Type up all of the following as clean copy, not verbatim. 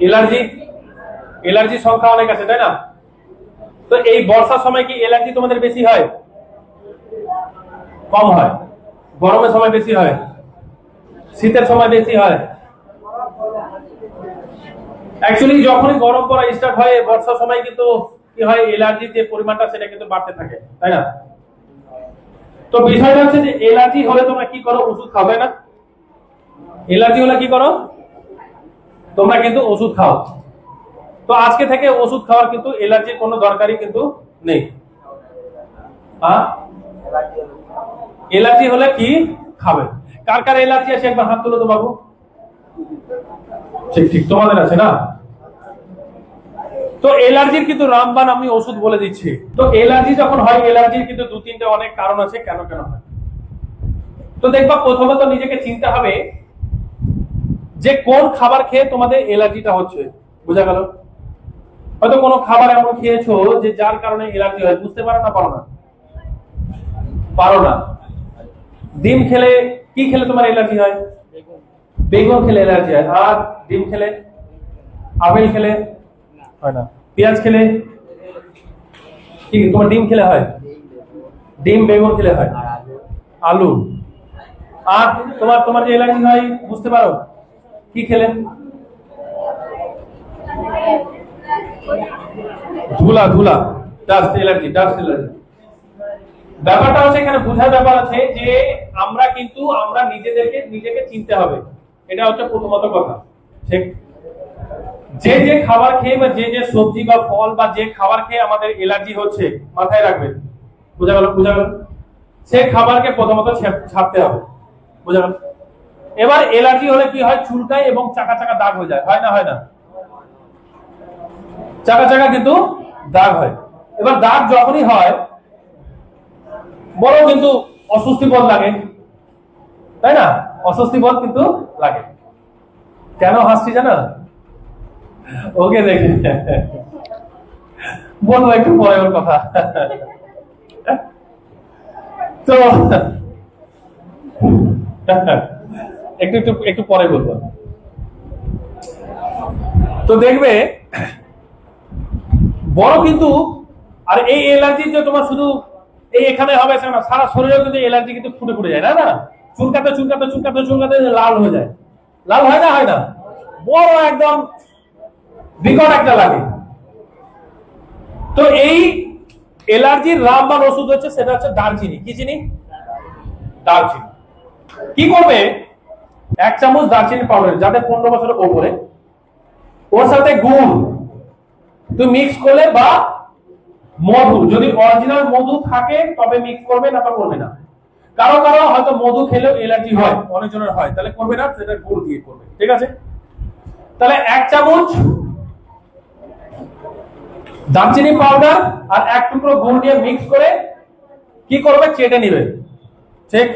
Allergy এলার্জির সংখ্যা অনেক আছে, তাই না? তো এই বর্ষার সময় কি এলার্জি তোমাদের বেশি হয়, কম হয়? গরমের সময় বেশি হয়, শীতের সময় বেশি হয়? অ্যাকচুয়ালি যখনই গরম পড়া স্টার্ট হয় বর্ষার সময় কিন্তু কি হয়, এলার্জির যে পরিমাণটা সেটা কিন্তু বাড়তে থাকে, তাই না? তো বিষয়টা হচ্ছে যে এলার্জি হলে তোমরা কি করো, ওষুধ খাও, তাই না? এলার্জি হলে কি করো, তোমরা কিন্তু ওষুধ খাও। তো আজকে থেকে ওষুধ খাওয়ার কিন্তু এলার্জির কোনো দরকারই কিন্তু নেই। এলার্জি হলে কি খাবে? কার কার এলার্জি আছে একবার হাত তুলো তো বাবু। ঠিক ঠিক, তোমাদের আছে না? তো এলার্জির কিন্তু রামবান আমি ওষুধ বলে দিচ্ছি। তো এলার্জি যখন হয়, এলার্জির কিন্তু দু তিনটে অনেক কারণ আছে কেন কেন হয়। তো দেখবা প্রথমত নিজেকে চিন্তা হবে যে কোন খাবার খেয়ে তোমাদের এলার্জিটা হচ্ছে। বোঝা গেল? হয়তো কোনো খাবার এমন খেয়েছো যে যার কারণে এলার্জি হয়, বুঝতে পারো না? পারো না। ডিম খেলে, কি খেলে তোমার এলার্জি হয়? বেগুন খেলে এলার্জি হয়। আর ডিম খেলে, আপেল খেলে হয় না। পেঁয়াজ খেলে, কি তোমার ডিম খেলে হয়? ডিম বেগুন খেলে হয়, আলু। আর তোমার যে এলার্জি হয় বুঝতে পারো কি খেলে? ধুলা, ডাস্ট এলার্জি। ব্যাপারটা হচ্ছে এখানে বোঝার ব্যাপার আছে যে আমরা নিজেকে চিনতে হবে। এটা হচ্ছে প্রথমত কথা। ঠিক, যে খাবার খেয়ে বা যে সবজি বা ফল বা যে খাবার খেয়ে আমাদের এলার্জি হচ্ছে, মাথায় রাখবেন। বোঝা গেল? সে খাবারকে প্রথমত ছাড়তে হবে। বোঝা গেল? এবার এলার্জি হলে কি হয়, চুলকায় এবং চাকা চাকা দাগ হয়ে যায়, হয় না? চাকা চাকা কিন্তু দাগ হয়। এবার দাগ যখনই হয় বড় কিন্তু অস্বস্তি বোধ লাগে, তাই না? অস্বস্তি বোধ কিন্তু লাগে। কেন হাসছি জানো? ওকে দেখে বলবো একটু পরে ওর কথা। তো একটু পরে বলবো। তো দেখবে বড় কিন্তু, আর এই এলার্জি যে তোমার শুধু এই এখানে হবে না, সারা শরীরে কিন্তু এলার্জি কিন্তু ফুটে যায়, না? চুলকাতে লাল হয়ে যায়। লাল হয় না? বড় একদম বিকট একটা লাগে। তো এই এলার্জির রামবান ওষুধ হচ্ছে, সেটা হচ্ছে দারচিনি। কি চিনি? দারচিনি। কি করবে, 1 চামচ দারচিনি পাউডার, যাদের 15 বছরের উপরে, ওর সাথে গুড় তুমি মিক্স করলে, বা মধু, যদি অরিজিনাল মধু থাকে তবে মিক্স করবে, না তো করবে না। কারো হয়তো মধু খেলেও এলার্জি হয়, অনেকজনের হয়, তাহলে করবে না, সেটা গুড় দিয়ে করবে। ঠিক আছে? তাহলে 1 চামচ দারচিনি পাউডার আর 1 টুকরো গুড় দিয়ে মিক্স করে কি করবে, চেটে নিবে। ঠিক,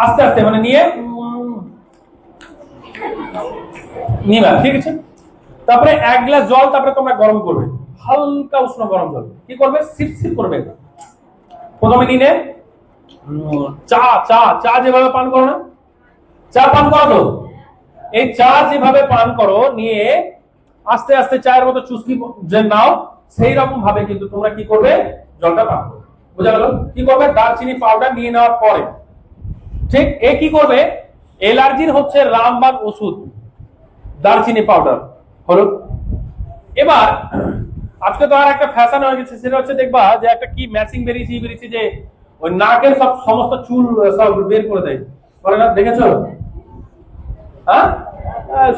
আস্তে আস্তে মানে নিয়ে নিবা। ঠিক আছে? তারপরে 1 গ্লাস জল তারপরে তোমরা গরম করবে, হালকা উষ্ণ গরম জল। কি করবে, সিপ করবে। প্রথমে নিয়ে চা যেভাবে পান করো না, চা পান করো তো, এই চা যেভাবে পান করো, নিয়ে আস্তে আস্তে চায়ের মতো চুস্কি যে নাও, সেই রকম ভাবে কিন্তু তোমরা কি করবে, জলটা পান করবে। বোঝা গেল? কি করবে, দারচিনি পাউডার নিয়ে নেওয়ার পরে, ঠিক, এ কি করবে, এলার্জির হচ্ছে রামবান ওষুধ দারচিনি পাউডার হলো। এবার আজকে তো আর একটা ফ্যাশন হয়ে গেছে, সেটা হচ্ছে দেখবা যে একটা কি ম্যাচিং বেরিয়েছে যে ওই নাকের সমস্ত চুল সব বের করে দেয়, বলে না? দেখেছো? হ্যাঁ,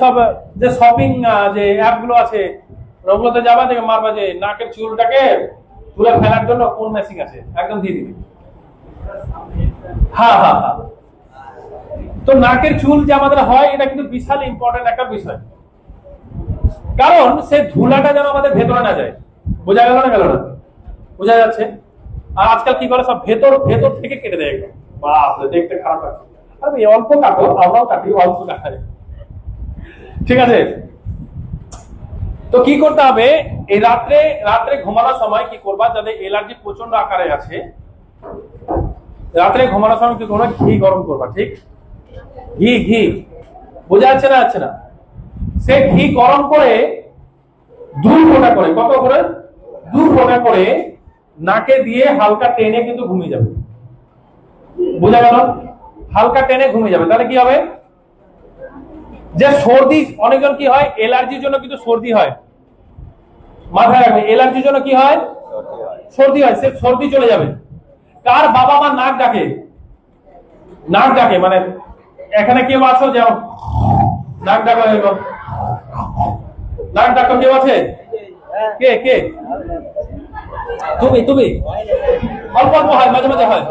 সব যে শপিং যে অ্যাপ গুলো আছে, ওগুলোতে যাবা, দেখে মারবা যে নাকের চুলটাকে তুলে ফেলার জন্য কোন ম্যাচিং আছে, একদম দিয়ে দিবে। হ্যাঁ। তো নাকের চুল যে আমাদের হয়, এটা কিন্তু বিশাল ইম্পর্টেন্ট একটা বিষয়, কারণ সে ধুলাটা যেন আমাদের ভেতরে না যায়। বোঝা গেল না? বোঝা যাচ্ছে? আর আজকাল কি করে, সব ভেতর থেকে কেটে দেয় একদম। বাহ, দেখতে খারাপ লাগছে। আরে অল্প কাটো, আমরাও কাটি, অল্প কাটাই। ঠিক আছে? তো কি করতে হবে, এই রাত্রে ঘুমানোর সময় কি করবা, যাদের এলার্জি প্রচন্ড আকারে আছে, রাত্রে ঘুমানোর সময় কি করবা, ঘি গরম করবা। ঠিক, ঘি বোঝা যাচ্ছে না? সে ঘি গরম করে 2 ফোঁটা করে, কত করে? 2 ফোঁটা করে নাকে দিয়ে হালকা টেনে কিন্তু ঘুমিয়ে যাবে। বোঝা গেল? হালকা টেনে ঘুমিয়ে যাবে। তাহলে কি হবে? যে সর্দি, অনেকজন কি হয় অ্যালার্জির জন্য কিন্তু সর্দি হয়, মাথায় রাখবে, অ্যালার্জির জন্য কি হয়? সর্দি হয়। সে সর্দি চলে যাবে। কার বাবা মা নাক ডাকে, নাক ডাকে, মানে এখানে কেউ আছো যে নাক ডাকা, নাক ডাকা কেউ আছে? কে কে? তুমি তুমি অল্প অল্প হয়, মাঝে মাঝে হয়।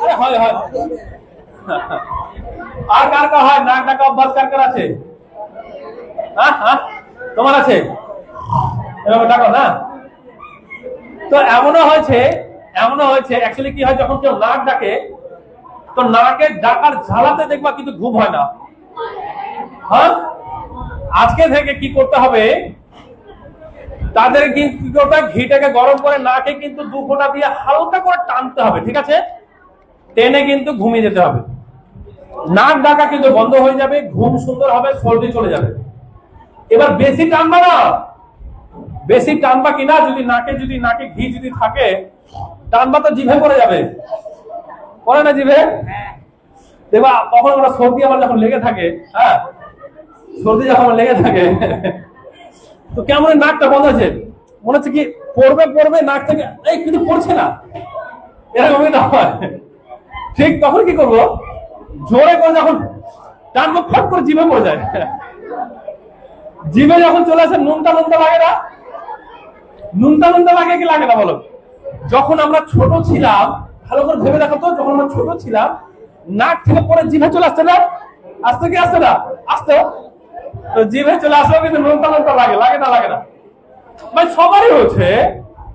আরে হয় হয়। আর কার কার হয় নাক ডাকা অভ্যাস? কার কার আছে? হ্যাঁ হ্যাঁ, তোমার আছে? এভাবে ডাকো না। তো এমনও হয়েছে অ্যাকচুয়ালি কি হয়, যখন কেউ নাক ডাকে তো নাকের ডাকার ঝালাতে দেখবা কিন্তু ঘুম হয় না। হ্যাঁ, আজকে থেকে কি করতে হবে, তাদের কি করতে, ঘিটাকে গরম করে নাকে কিন্তু 2 ফোঁটা দিয়ে হালকা করে টানতে হবে, ঠিক আছে? টেনে কিন্তু ঘুমিয়ে যেতে হবে। নাক ডাকা কিন্তু বন্ধ হয়ে যাবে, ঘুম সুন্দর হবে, সর্দি চলে যাবে। এবার বেশি টানবা না, বেশি টানবা কিনা, যদি নাকে ঘি যদি থাকে, টানবা তো জিভে পড়ে যাবে, পড়ে না জিভে? দেখবা কখন ওরা সর্দি আমার যখন লেগে থাকে, হ্যাঁ সর্দি যখন লেগে থাকে তো কেমন নাকটা বন্ধ আছে, মনে হচ্ছে কি পড়বে পড়বে নাক থেকে, এই কিন্তু পড়ছে না, এরকমই না হয়। ঠিক তখন কি করবো, জোরে করে যখন টানবো ফট করে জিভে পড়ে যায়। জিভে যখন চলে আসে নুনটা নুনটা লাগে না? নুনটা নুনটা লাগে কি লাগে না বলো? যখন আমরা ছোট ছিলাম, ভালো করে ভেবে দেখো তো, যখন আমরা ছোট ছিলাম নাক থেকে পরে জিভে চলে আসছে না? আসতে কি আসছে না? আসতো। তো জিভে চলে আসলেও কিন্তু নুনটা নুনটা লাগে, লাগে না? লাগে না ভাই? সবারই হচ্ছে।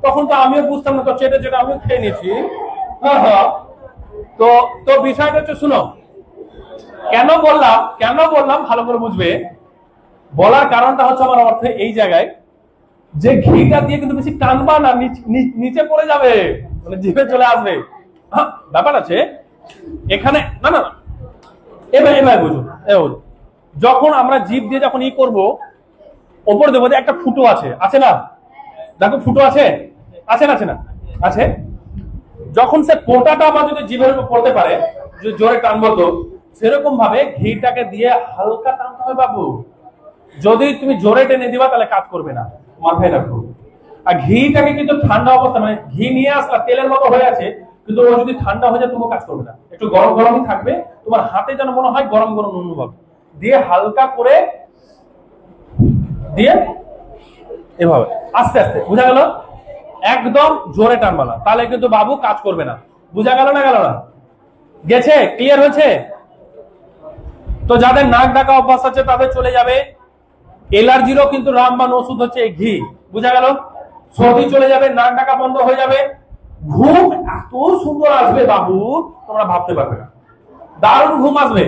তখন তো আমিও বুঝতাম না, তো চেটে চেটে আমিও খেয়ে নিয়েছি। তো তো বিষয়টা হচ্ছে, শুনো কেন বললাম ভালো করে বুঝবে। বলার কারণটা হচ্ছে আমার অর্থে এই জায়গায়, যে ঘিটা দিয়ে কিন্তু বেশি টানবা না, নিচে পড়ে যাবে, মানে জিভে চলে আসবে। ব্যাপার আছে এখানে, না না এবার বুঝুন। যখন আমরা জিভ দিয়ে যখন করবো, ওপর দেবো যে একটা ফুটো আছে না? দেখো ফুটো আছে না? আছে। যখন সে পোটাটা আবার যদি জিভের উপর পড়তে পারে, যদি জোরে টানবো, তো সেরকম ভাবে ঘিটাকে দিয়ে হালকা টানতে হবে বাবু। যদি তুমি জোরে টেনে দিবা তাহলে কাজ করবে না, মাথায় রাখো। আর ঘিটাকে কিন্তু ঠান্ডা অবস্থা, মানে ঘি নিয়ে আসলা তেলের মতো হয়ে আছে, কিন্তু ও যদি ঠান্ডা হয়ে যায় তবুও কাজ করবে না, একটু গরম গরমই থাকবে। তোমার হাতে যেন মনে হয় গরম গরম অনুভব, দিয়ে হালকা করে দিয়ে এভাবে আস্তে আস্তে, বুঝা গেল? একদম জোরে টানবা না, তাহলে কিন্তু বাবু কাজ করবে না। বুঝা গেল না? গেল না? গেছে? ক্লিয়ার হয়েছে? তো যাদের নাক ডাকা অভ্যাস আছে তাদের চলে যাবে। এলার্জিরও কিন্তু রামবান ওষুধ হচ্ছে এই ঘি। বুঝা গেল? সর্দি চলে যাবে, নাক ডাকা বন্ধ হয়ে যাবে, ঘুম এত সুন্দর আসবে বাবু, তোমরা ভাবতে পারবে না। দারুণ ঘুম আসবে,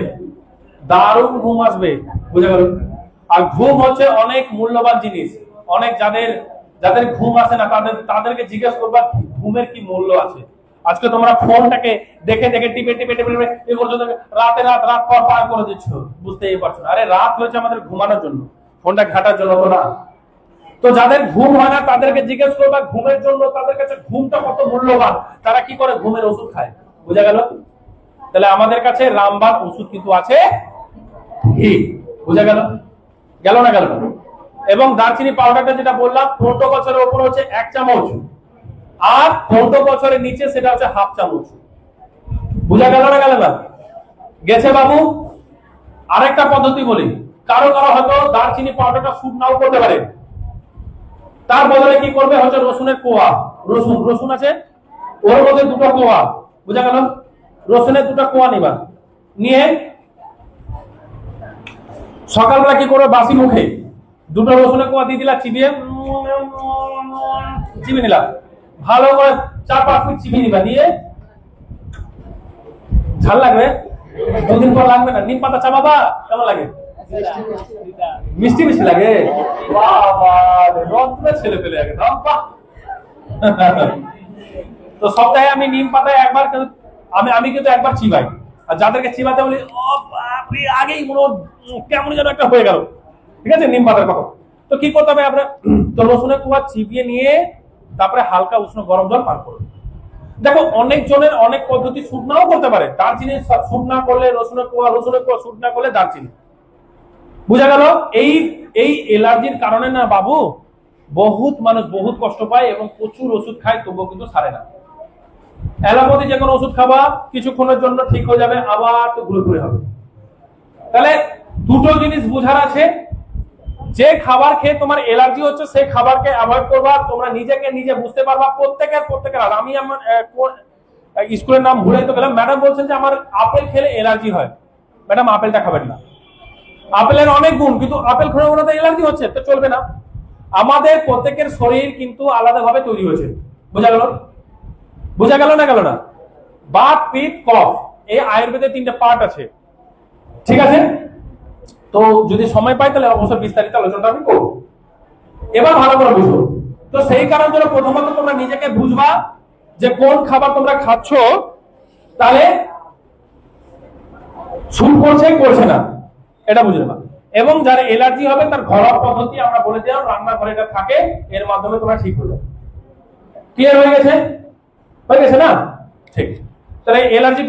দারুণ ঘুম আসবে। বুঝা গেল? আর ঘুম হচ্ছে অনেক মূল্যবান জিনিস। অনেক যাদের ঘুম আসে না তাদেরকে জিজ্ঞেস করবা ঘুমের কি মূল্য আছে। আজকে তোমরা ফোনটাকে দেখে দেখে টিপে টিপে টিপে টিপে পর্যন্ত রাত পর পার করে দিচ্ছ, বুঝতেই পারছো না। আরে রাত হয়েছে আমাদের ঘুমানোর জন্য, ফোনটা ঘাটার জন্য তো না। তো যাদের ঘুম হয় না তাদেরকে জিজ্ঞেস করবা ঘুমের জন্য তাদের কাছে ঘুমটা কত মূল্যবান, তারা কি করে ঘুমের ওষুধ খায়। বুঝা গেল? তাহলে আমাদের কাছে রামবান ওষুধ কিন্তু আছে ঘি। বুঝা গেল? গেল না? গেল না? এবং দারচিনি পাউডারটা যেটা বললাম ১৫ বছরের উপর হচ্ছে 1 চামচ, আর ১৫ বছরের নিচে সেটা হচ্ছে 1/2 চামচ। বুঝা গেল না? গেল না? গেছে বাবু? আরেকটা পদ্ধতি বলি, কারো হয়তো দারচিনি পাউডারটা স্যুট নাও করতে পারে, তার বদলে কি করবে, হচ্ছে রসুনের কোয়া। রসুন আছে, ওর মধ্যে 2টা কোয়া। বুঝা গেল? রসুনের 2টা কোয়া নিবা, নিয়ে সকালবেলা কি করবে, বাসি মুখে 2টো রসুনের কোয়া দিয়ে দিলা, চিবিয়ে নিলা, ভালো করে 4-5 মিনিট চিবিয়ে নিবা, নিয়ে ঝাল লাগবে, 2 দিন পর লাগবে না। নিম পাতা চাবাবা, কেমন লাগে? মিষ্টি মিষ্টি লাগে। ছেলে পেলে একদম। তো সপ্তাহে আমি নিম পাতায় একবার, আমি কিন্তু একবার চিবাই। আর যাদেরকে চিবাতে বলি, ও বাপরে, আগেই মনে কেমন যেন একটা হয়ে গেল, ঠিক আছে, নিম পাতার কথা। তো কি করতে হবে আমরা, তো রসুনের কোয়া চিবিয়ে নিয়ে তারপরে হালকা উষ্ণ গরম জল পান করুন। দেখো অনেক জনের অনেক পদ্ধতি শুট নাও করতে পারে, দারচিনি শুট না করলে রসুনের কোয়া শুট না করলে দারচিনি। বুঝা গেল? এই এই এলার্জির কারণে না বাবু বহুত মানুষ বহুত কষ্ট পায় এবং প্রচুর ওষুধ খায়, তবুও কিন্তু সারে না। অ্যালোপ্যাথি যে কোনো ওষুধ খাবা কিছুক্ষণের জন্য ঠিক হয়ে যাবে, আবার তো ঘুরে ঘুরে হবে। তাহলে দুটো জিনিস বুঝার আছে, যে খাবার খেয়ে তোমার এলার্জি হচ্ছে সেই খাবারকে অ্যাভয়েড করবা, তোমরা নিজেকে নিজে বুঝতে পারবা। প্রত্যেকের আর আমি আমার স্কুলের নাম ভুলে তো গেলাম, ম্যাডাম বলছেন যে আমার আপেল খেলে এলার্জি হয়। ম্যাডাম আপেলটা খাবেন না, আপেলের অনেক গুণ, কিন্তু আপেল খাওয়ার মধ্যে এলার্জি হচ্ছে তো চলবে না। আমাদের প্রত্যেকের শরীর কিন্তু আলাদাভাবে তৈরি হয়েছে। বোঝা গেল? বোঝা গেল না গেল না? বাত পিত্ত কফ, এই আয়ুর্বেদের 3টে পার্ট আছে, ঠিক আছে? তো যদি সময় পাই তাহলে অবশ্যই বিস্তারিত আলোচনাটা আমি করবো। এবার ভালো করে বুঝো। তো সেই কারণের জন্য প্রথমত তোমরা নিজেকে বুঝবা যে কোন খাবার তোমরা খাচ্ছ, তাহলে শুট করছে না, এটা বুঝে নেবা। এবং যার এলার্জি হবে তার ঘরোয়া পদ্ধতি আমরা বলে দিলাম, রান্নাঘরে এটা থাকে, এর মাধ্যমে তোমরা ঠিক হয়ে যাবে। ক্লিয়ার হয়ে গেছে? হয়ে গেছে না? ঠিক। তাহলে এলার্জি